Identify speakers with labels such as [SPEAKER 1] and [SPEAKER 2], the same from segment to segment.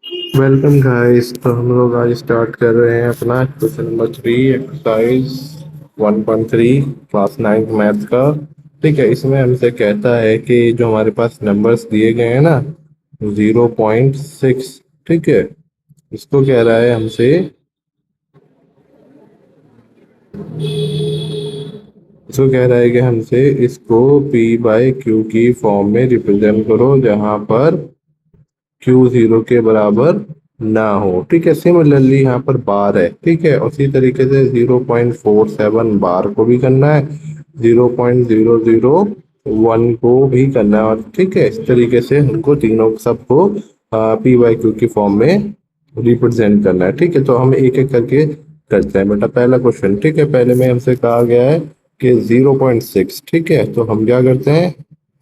[SPEAKER 1] Welcome guys. तो हम लोग आज स्टार्ट कर रहे हैं अपना question number 3 exercise 1.3 class 9 math का। ठीक है, इसमें हमसे कहता है कि जो हमारे पास नंबर्स दिए गए हैं ना 0.6। ठीक है, इसको कह रहा है हमसे, इसको कह रहा है कि हमसे इसको पी बाय क्यू की फॉर्म में रिप्रेजेंट करो जहां पर क्यू जीरो के बराबर ना हो। ठीक है, सिमिलरली यहाँ पर बार है। ठीक है, उसी तरीके से 0.47 बार को भी करना है, 0.001 को भी करना है। और ठीक है, इस तरीके से हमको तीनों सबको पी बाई क्यू की फॉर्म में रिप्रेजेंट करना है। ठीक है, तो हम एक एक करके करते हैं बेटा। पहला क्वेश्चन, ठीक है, पहले में हमसे कहा गया है कि 0.6। ठीक है, तो हम क्या करते हैं,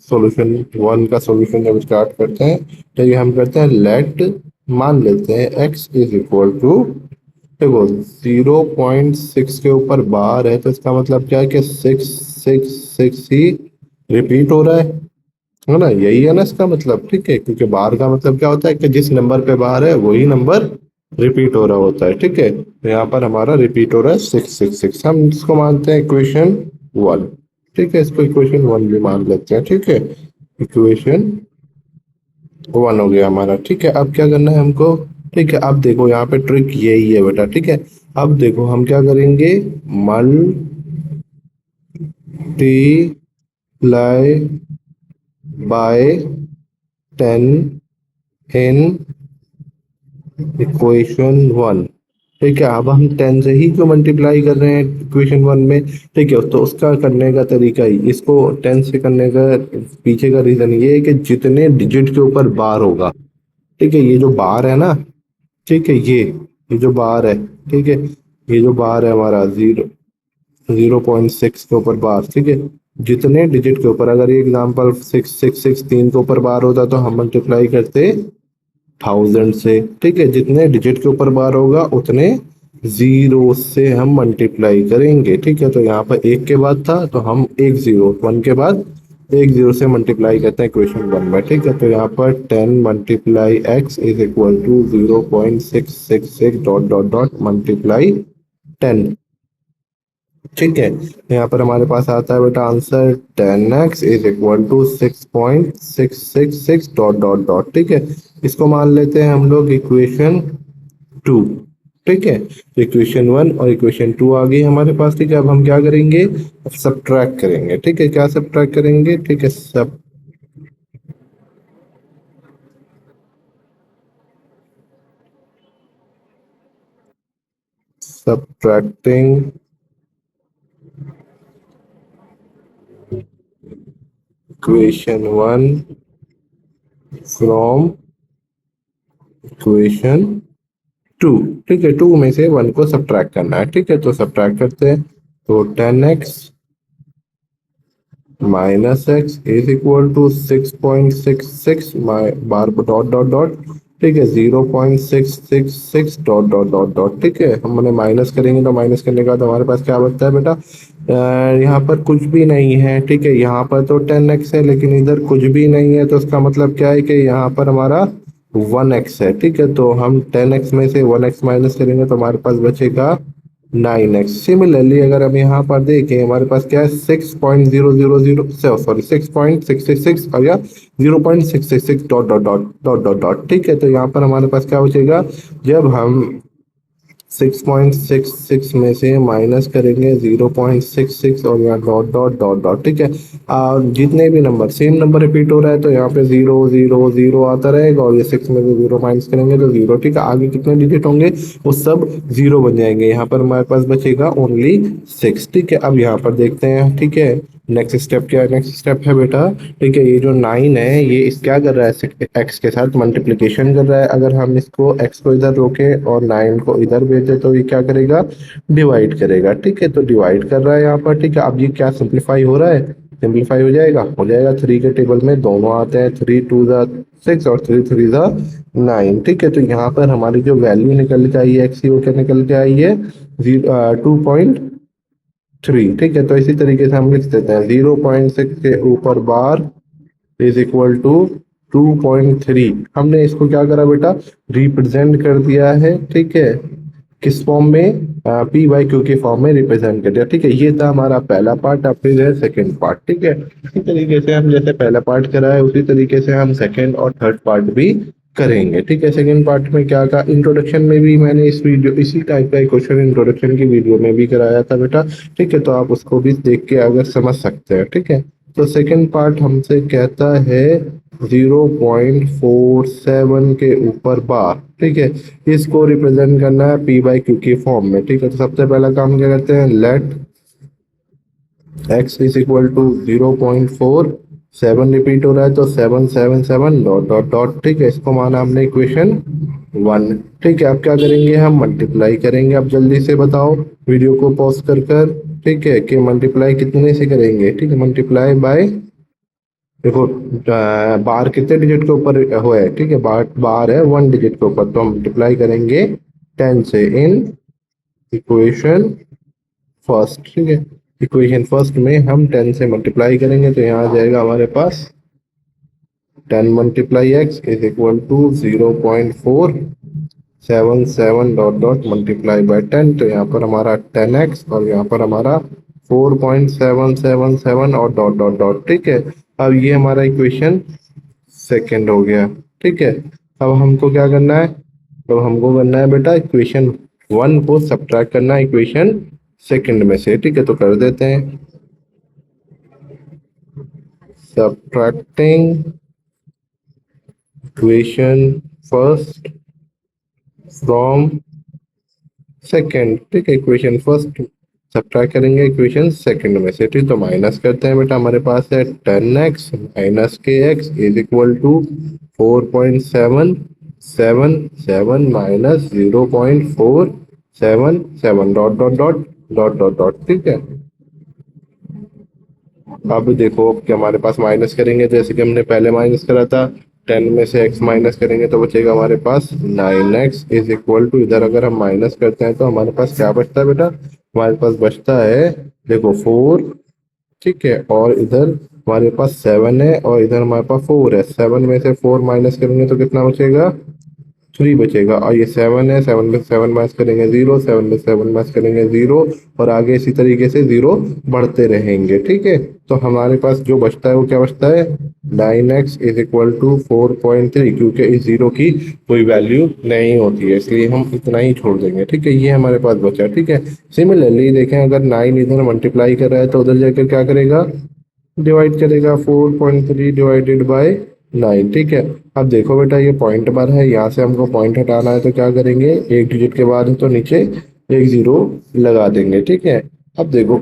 [SPEAKER 1] सॉल्यूशन वन का सॉल्यूशन जब स्टार्ट करते हैं तो ये हम करते हैं लेट, मान लेते हैं x इज इक्वल टू, देखो 0.6 के ऊपर बार है तो इसका मतलब क्या है कि 666 ही रिपीट हो रहा है ना, यही है ना इसका मतलब। ठीक है, क्योंकि बार का मतलब क्या होता है कि जिस नंबर पे बार है वही नंबर रिपीट हो रहा होता है। ठीक है, तो यहाँ पर हमारा रिपीट हो रहा है 666, हम इसको मानते हैं इक्वेशन वन। ठीक है, इसको इक्वेशन वन भी मान लेते हैं। ठीक है, इक्वेशन वन हो गया हमारा। ठीक है, अब क्या करना है हमको, ठीक है, अब देखो यहाँ पे ट्रिक यही है बेटा। ठीक है, अब देखो हम क्या करेंगे, multiply by 10 in equation one. ठीक है, अब हम 10 से ही जो मल्टीप्लाई कर रहे हैं इक्वेशन वन में। ठीक है, तो उसका करने का तरीका ही, इसको 10 से करने का पीछे का रीजन ये है कि जितने डिजिट के ऊपर बार होगा, ठीक है, ये जो बार है ना, ठीक है, ये जो बार है, ठीक है, ये जो बार है हमारा 0.6 के ऊपर बार। ठीक है, जितने डिजिट के ऊपर, अगर ये एग्जाम्पल 666 3 के ऊपर बार होता तो हम मल्टीप्लाई करते 1000 से। ठीक है, जितने डिजिट के ऊपर बार होगा उतने जीरो से हम मल्टीप्लाई करेंगे। ठीक है, तो यहाँ पर एक के बाद था तो हम एक जीरो, वन के बाद एक जीरो से मल्टीप्लाई करते हैं इक्वेशन वन में। ठीक है, तो यहाँ पर 10 multiply X is equal to 0.666 dot dot dot multiply 10। ठीक है, तो यहाँ पर हमारे पास आता है बेटा answer 10x is equal to 6.666 dot dot dot. ठीक है, इसको मान लेते हैं हम लोग इक्वेशन टू। ठीक है, तो इक्वेशन वन और इक्वेशन टू आ गई हमारे पास। ठीक है, अब हम क्या करेंगे, अब सब्ट्रैक्ट करेंगे। ठीक है, क्या सब्ट्रैक्ट करेंगे, ठीक है, subtracting equation one from equation two. ठीक है, टू में से वन को सब्ट्रैक्ट करना है। ठीक है, तो सब्ट्रैक्ट करते हैं, तो 10x minus X is equal to 6.66 bar dot dot dot. ठीक है, 0.666 डॉट डॉट डॉट डॉट। ठीक है, हम मैंने माइनस करेंगे तो माइनस करने के बाद हमारे पास क्या बचता है बेटा, यहाँ पर कुछ भी नहीं है। ठीक है, यहाँ पर तो 10x है लेकिन इधर कुछ भी नहीं है, तो इसका मतलब क्या है कि यहाँ पर हमारा 1x है। ठीक है, तो हम 10x में से 1x माइनस करेंगे तो हमारे पास बचेगा 9x। सिमिलरली अगर हम यहाँ पर देखें हमारे पास क्या है, 6.000 सॉरी 6.666 और या 0.666 dot dot dot dot dot dot. ठीक है, तो यहाँ पर हमारे पास क्या बचेगा, जब हम 6.66 में से माइनस करेंगे 0.66 और यहाँ डॉट डॉट डॉट डॉट। ठीक है, और जितने भी नंबर सेम नंबर रिपीट हो रहा है तो यहाँ पे जीरो जीरो जीरो आता रहेगा, और ये सिक्स में से जीरो माइनस करेंगे तो जीरो। ठीक है, आगे कितने डिजिट होंगे वो सब जीरो बन जाएंगे, यहाँ पर हमारे पास बचेगा ओनली सिक्स। ठीक है, अब यहाँ पर देखते हैं। ठीक है, नेक्स्ट स्टेप क्या है, नेक्स्ट स्टेप है बेटा, ठीक है, ये जो नाइन है ये इस क्या कर रहा है, एक्स के साथ मल्टीप्लिकेशन कर रहा है। अगर हम इसको एक्स को इधर रोके और नाइन को इधर भेज दे तो ये क्या करेगा, डिवाइड करेगा। ठीक है, तो डिवाइड कर रहा है यहाँ पर। ठीक है, अब ये क्या सिंप्लीफाई हो रहा है, सिंप्लीफाई हो जाएगा। थ्री के टेबल में दोनों आते हैं, 3 2 6 और 3 3 9। ठीक है, तो यहाँ पर हमारी जो वैल्यू निकल के आई है एक्स की, वो क्या निकल के आई है, 2.3। ठीक है, तो इसी तरीके से हम लिख देते हैं 0.6 के ऊपर बार इज इक्वल टू 2.3 हमने इसको क्या करा बेटा, रिप्रेजेंट कर दिया है, ठीक है, किस फॉर्म में, पी बाई क्यू के फॉर्म में रिप्रेजेंट कर दिया, ठीक है। ये था हमारा पहला पार्ट। अब फिर है सेकंड पार्ट, ठीक है। इसी तरीके से हम जैसे पहला पार्ट करा है उसी तरीके से हम सेकंड और थर्ड पार्ट भी करेंगे, ठीक है। सेकंड पार्ट में क्या था, इंट्रोडक्शन में भी मैंने इस वीडियो इसी टाइप का क्वेश्चन इंट्रोडक्शन की वीडियो में भी कराया था बेटा, ठीक है। तो आप उसको भी देख के अगर समझ सकते हैं, ठीक है। तो सेकंड पार्ट हमसे कहता है 0.47 के ऊपर बार, ठीक है। इसको रिप्रेजेंट करना है पी बाई क्यू के फॉर्म में, ठीक है। तो सबसे पहला काम क्या करते हैं, let x is equal to 0.47 repeat हो रहा है तो 777 डॉट डॉट डॉट, ठीक है। इसको माना हमने इक्वेशन 1, ठीक है। अब क्या करेंगे, हम मल्टीप्लाई करेंगे। अब जल्दी से बताओ वीडियो को पॉज कर, ठीक है, कि मल्टीप्लाई कितने से करेंगे, ठीक है। मल्टीप्लाई बाय, देखो बार कितने डिजिट के ऊपर हुआ है, ठीक है, बार बार है 1 डिजिट के ऊपर, तो हम मल्टीप्लाई करेंगे 10 से इन इक्वेशन फर्स्ट, ठीक है। इक्वेशन फर्स्ट में हम 10 से मल्टीप्लाई करेंगे तो यहाँ आ जाएगा हमारे पास 10 multiply X is equal to 0.477 dot dot multiply by 10, तो यहाँ पर हमारा 10x और यहाँ पर हमारा 4.777 और डॉट डॉट डॉट, ठीक है। अब ये हमारा इक्वेशन सेकंड हो गया, ठीक है। अब हमको क्या करना है, तो हमको करना है बेटा इक्वेशन 1 को सब्ट्रैक्ट करना है इक्वेशन सेकंड में से, ठीक है। तो कर देते हैं, subtracting equation first from second, ठीक है। इक्वेशन फर्स्ट सब्ट्रैक्ट करेंगे इक्वेशन सेकंड में से, ठीक। तो माइनस करते हैं बेटा, हमारे पास है 10x माइनस के X is equal to 4.777 minus 0.477 dot dot dot dot dot dot, ठीक है। अब देखो कि हमारे पास माइनस करेंगे जैसे कि हमने पहले माइनस करा था, 10 में से x माइनस करेंगे तो बचेगा हमारे पास 9x इज इक्वल टू, इधर अगर हम माइनस करते हैं तो हमारे पास क्या बचता है बेटा, हमारे पास बचता है, देखो 4, ठीक है, और इधर हमारे पास 7 है और इधर हमारे पास 4 है। 7 में से 4 माइनस करेंगे तो कितना बचेगा, 3 बचेगा। और ये 7 है, 7 में 7 माइनस करेंगे 0, 7 में 7 माइनस करेंगे 0, और आगे इसी तरीके से 0 बढ़ते रहेंगे, ठीक है। तो हमारे पास जो बचता है वो क्या बचता है, 9x इज इक्वल टू 4.3, क्योंकि इस 0 की कोई वैल्यू नहीं होती है इसलिए हम इतना ही छोड़ देंगे, ठीक है। ये हमारे पास बचा, ठीक है। सिमिलरली देखें, अगर 9 इधर मल्टीप्लाई कर रहा है तो उधर जाकर क्या करेगा, डिवाइड करेगा 4.3 डिवाइडेड बाय 9, ठीक है। अब देखो बेटा ये पॉइंट बार है, यहाँ से हमको पॉइंट हटाना है तो क्या करेंगे, एक डिजिट के बाद है तो नीचे एक जीरो लगा देंगे, ठीक है। अब देखो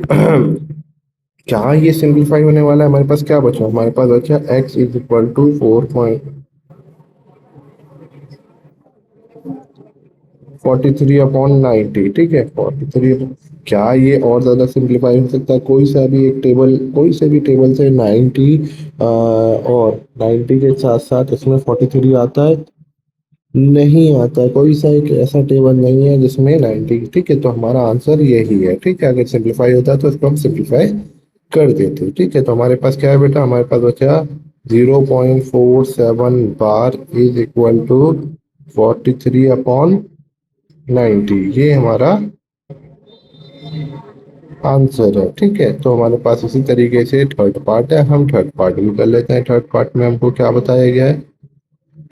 [SPEAKER 1] क्या ये सिंप्लीफाई होने वाला है, हमारे पास क्या बचा, हमारे पास बचा x इज इक्वल टू 4.43/90, ठीक है, 43। क्या ये और ज्यादा सिंप्लीफाई हो सकता है, कोई सा भी एक टेबल, कोई से भी टेबल से 90 और 90 के साथ साथ इसमें 43 आता है, नहीं आता। कोई सा एक ऐसा टेबल नहीं है जिसमें 90, ठीक है। तो हमारा आंसर यही है, ठीक है। अगर सिंप्लीफाई होता है तो इसको हम सिंप्लीफाई कर देते, ठीक है। तो हमारे पास क्या है बेटा, हमारे पास बचा 0.47 बार इज इक्वल टू 43/90, ये हमारा आंसर है, ठीक है। तो हमारे पास इसी तरीके से थर्ड पार्ट है, हम थर्ड पार्ट भी कर लेते हैं। थर्ड पार्ट में हमको क्या बताया गया है,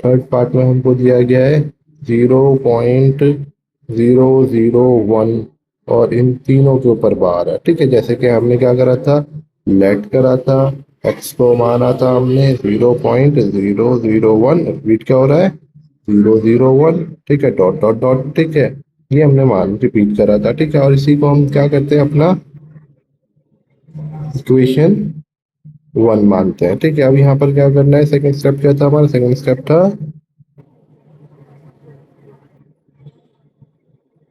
[SPEAKER 1] थर्ड पार्ट में हमको दिया गया है 0.001 और इन तीनों के ऊपर बार है, ठीक है। जैसे कि हमने क्या करा था, लेट करा था, एक्स को माना था हमने 0.001, रिपीट क्या हो रहा है 001, ठीक है, डॉट डॉट डॉट, ठीक है। ये हमने मान रिपीट करा था, ठीक है। और इसी को हम क्या करते हैं, अपना इक्वेशन 1 मानते हैं, ठीक है। अब यहाँ पर क्या करना है, सेकंड स्टेप क्या था, हमारा सेकंड स्टेप था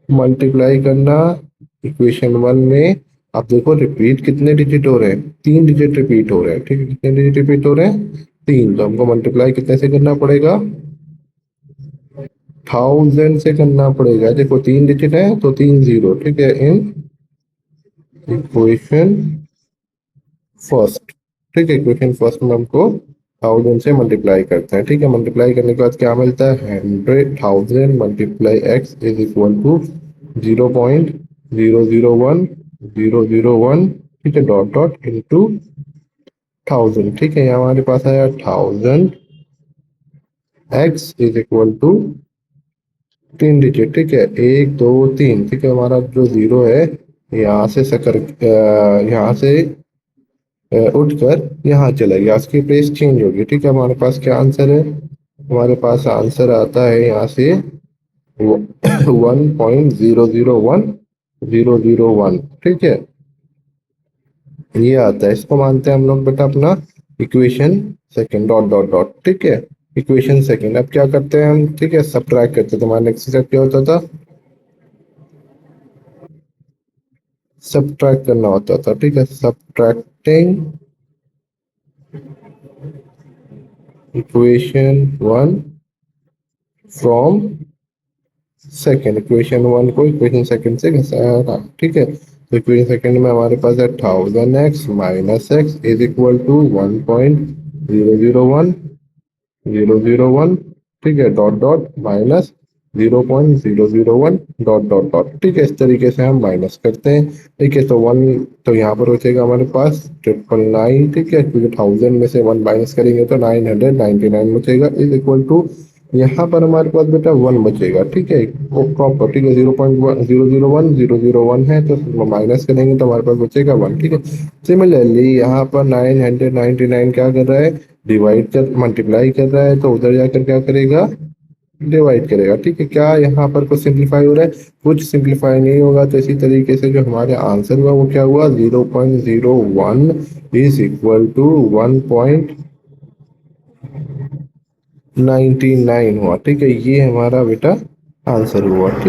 [SPEAKER 1] मल्टीप्लाई करना इक्वेशन 1 में। आप देखो रिपीट कितने डिजिट हो रहे हैं, 3 डिजिट रिपीट हो रहे हैं, ठीक है। कितने डिजिट रिपीट हो रहे हैं, 3, तो हमको मल्टीप्लाई कितने से करना पड़ेगा, 1000 से करना पड़ेगा। देखो 3 डिजिट है तो 3 जीरो, ठीक है, इन इक्वेशन फर्स्ट, ठीक है। इक्वेशन फर्स्ट में हमको 1000 से मल्टीप्लाई करते हैं, ठीक है। मल्टीप्लाई करने के बाद क्या मिलता है, 100,000 multiply X is equal to 0.001 ठीक है, डॉट डॉट इंटू 1000, ठीक है। यहाँ हमारे पास आया 1000 X is equal to 3 digit, ठीक है, 1 2 3, ठीक है। हमारा जो जीरो है यहाँ से यहाँ से उठकर यहाँ चला गया, उसकी प्लेस चेंज होगी, ठीक है। हमारे पास क्या आंसर है, हमारे पास आंसर आता है यहाँ से 1.001 ठीक है, ये आता है। इसको मानते हैं हम लोग बेटा अपना equation second, dot dot dot, ठीक है। इक्वेशन सेकंड, अब क्या करते हैं हम, ठीक है, सब्ट्रैक्ट करते हैं। तो हमारा नेक्स्ट स्टेप क्या होता था, सब्ट्रैक्ट करना होता था, ठीक है। Subtracting equation one from second, equation one को इक्वेशन सेकंड से घटाया था, ठीक है। तो इक्वेशन सेकंड में हमारे पास है 1000 X minus X is equal to 1.001 ठीक है, dot dot minus 0.001 dot dot dot, ठीक है। इस तरीके से हम माइनस करते हैं, ठीक है। तो वन, तो यहाँ पर बचेगा हमारे पास 999, ठीक है, क्योंकि 1000 में से वन माइनस करेंगे तो 999 बचेगा इज इक्वल टू, यहाँ पर हमारे पास बेटा वन बचेगा, ठीक है, वो प्रॉपर, ठीक है। 0.001 है, तो माइनस करेंगे तो हमारे पास बचेगा वन, ठीक है। सिमिलरली यहाँ पर 999 क्या कर रहा है, डिवाइड कर, मल्टीप्लाई कर रहा है, तो उधर जाकर क्या करेगा, डिवाइड करेगा, ठीक है। क्या यहाँ पर कुछ सिंप्लीफाई हो रहा है, कुछ सिंप्लीफाई नहीं होगा। तो इसी तरीके से जो हमारे आंसर हुआ वो क्या हुआ, 0.01 इज इक्वल टू 1.99 हुआ, ठीक है। ये हमारा बेटा आंसर हुआ, ठीक।